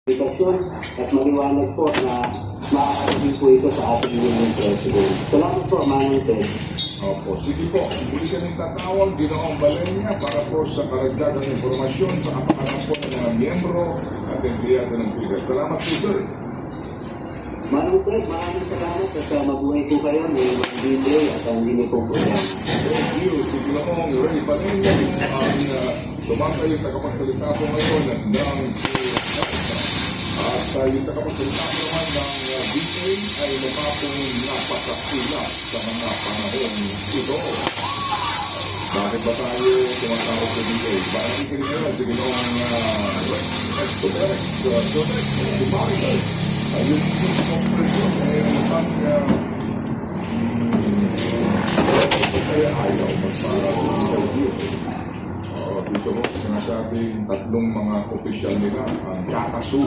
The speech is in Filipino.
Aplikasyon at maliwanag po na maaari po ito sa ating Union President. Salamat po, Manong Ted. Opo, sige po. Hindi ka nang tatawag, Ginoong Balenya, para po sa karagdagang informasyon sa kapakanan po ng mga miyembro at empleyado ng PIDA. Salamat po, sir. Manong Ted, maraming salamat at mabuhay po kayo ng mga libre at ang hindi po programa. Thank you. Si Ginoong Ray Balenya ang tumatayong tagapagsalita po ngayon ng at yung tagapagsalita naman ng DA ay mukha pong napakasilap sa mga panahon ito. Bakit ba tayo tumatawag sa DA? Bakit hindi kayo si Ginoong Domex, Dumaritas, yung kompresyon ay mukhang kaya ayaw magparang sa DA. Dito mo, sinasabing tatlong mga opisyal nila ang kakasuhan.